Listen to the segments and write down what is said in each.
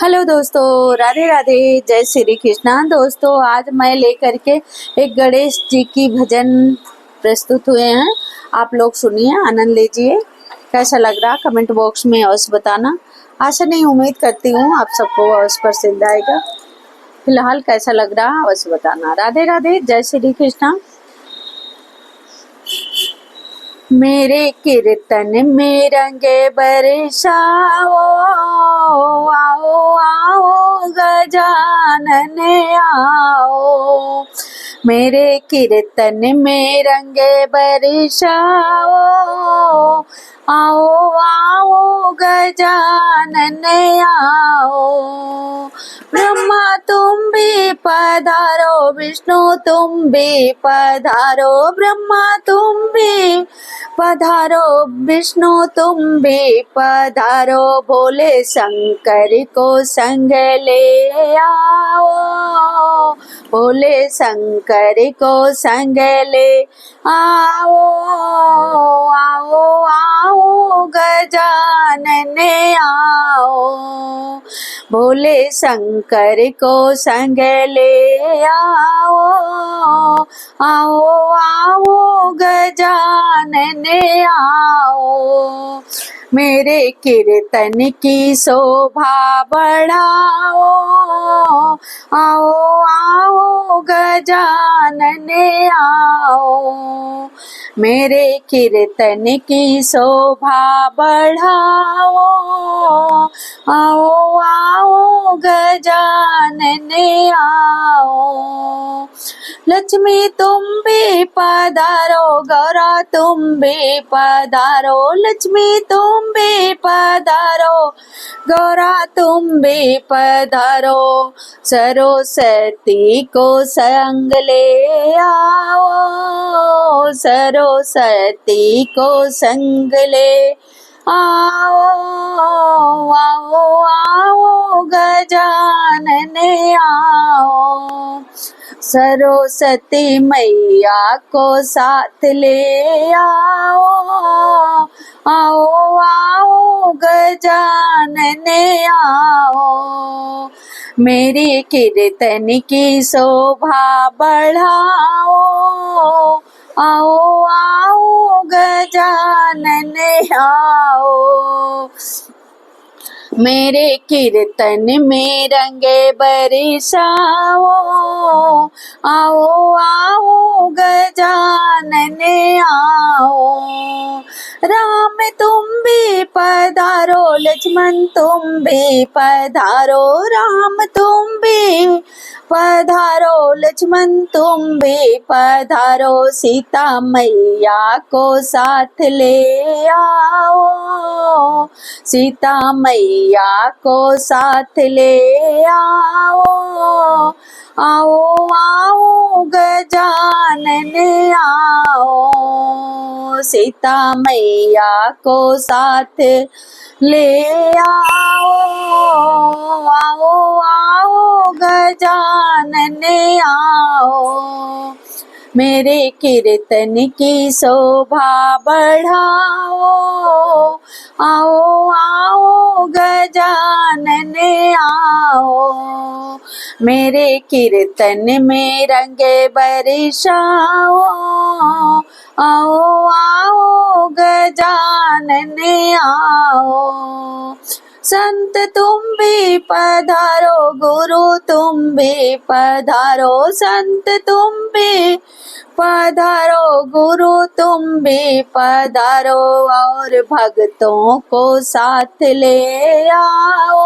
Hello दोस्तों, राधे राधे, जय श्री कृष्णा। दोस्तों, आज मैं लेकर के एक गणेश जी की भजन प्रस्तुत हुए हैं। आप लोग सुनिए, आनंद लीजिए। कैसा लग रहा कमेंट बॉक्स में अवश्य बताना। आशा नहीं, उम्मीद करती हूँ आप सबको अवश्य पसंद आएगा। फिलहाल कैसा लग रहा अवश्य बताना। राधे राधे, जय श्री कृष्णा। मेरे कीर्तन में रंगे बरसाओ, आओ आओ गजानन आओ। मेरे कीर्तन में रंगे बरसाओ, आओ आओ गजानन आओ। ब्रह्मा तुम भी पधारो, विष्णु तुम भी पधारो। ब्रह्मा तुम भी पधारो, विष्णु तुम भी पधारो। भोले शंकर को संग ले आओ, भोले शंकर को संग ले आओ। आओ आओ गजानन आओ, भोले शंकर को संग ले आओ। आओ आओ गजानन आओ। मेरे कीर्तन की शोभा बढ़ाओ, आओ आओ गजानन आओ। मेरे कीर्तन की शोभा बढ़ाओ, आओ आओ गजानन आओ। लक्ष्मी तुम भी पधारो, गौरा तुम भी पधारो। लक्ष्मी तुम भी पधारो, गौरा तुम भी पधारो। सरस्वती को संग ले आओ, सरस्वती को संग ले आओ। आओ आओ गजानन आओ। सरस्वती मैया को साथ ले आओ, आओ आओ गजानन आओ। मेरी कीर्तन की शोभा बढ़ाओ, आओ आओ गजानन आओ। मेरे कीर्तन में रंगे बरसाओ, आओ आओ गजानन आओ। राम तुम भी पधारो, लक्ष्मण तुम भी पधारो। राम तुम भी पधारो, लक्ष्मण तुम भी पधारो। सीता मैया को साथ ले आओ, सीता मैया को साथ ले आओ। आओ आओ गजानन आओ। सीता मैया को साथ ले आओ, आओ आओ गजानन आओ। मेरे कीर्तन की शोभा बढ़ाओ, आओ आओ गजानन आओ। मेरे कीर्तन में रंगे बरसाओ, आओ आओ गजानन आओ। संत तुम भी पधारो, गुरु तुम भी पधारो। संत तुम भी पधारो, गुरु तुम भी पधारो। और भक्तों को साथ ले आओ,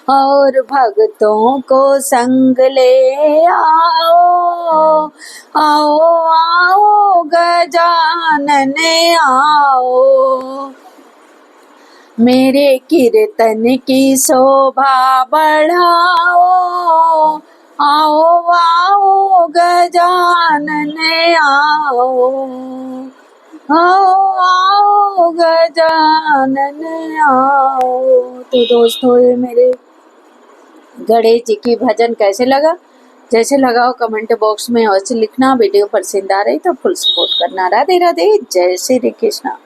और भक्तों को संग ले आओ। आओ आओ गजानन आओ। मेरे कीर्तन की शोभा बढ़ाओ, आओ आओ गजानन आओ। आओ आओ गजानन आओ। तो दोस्तों, ये मेरे गणेश जी की भजन कैसे लगा? जैसे लगा हो कमेंट बॉक्स में अवश्य लिखना। वीडियो पसंद आ रही तो फुल सपोर्ट करना। राधे राधे, जय श्री कृष्णा।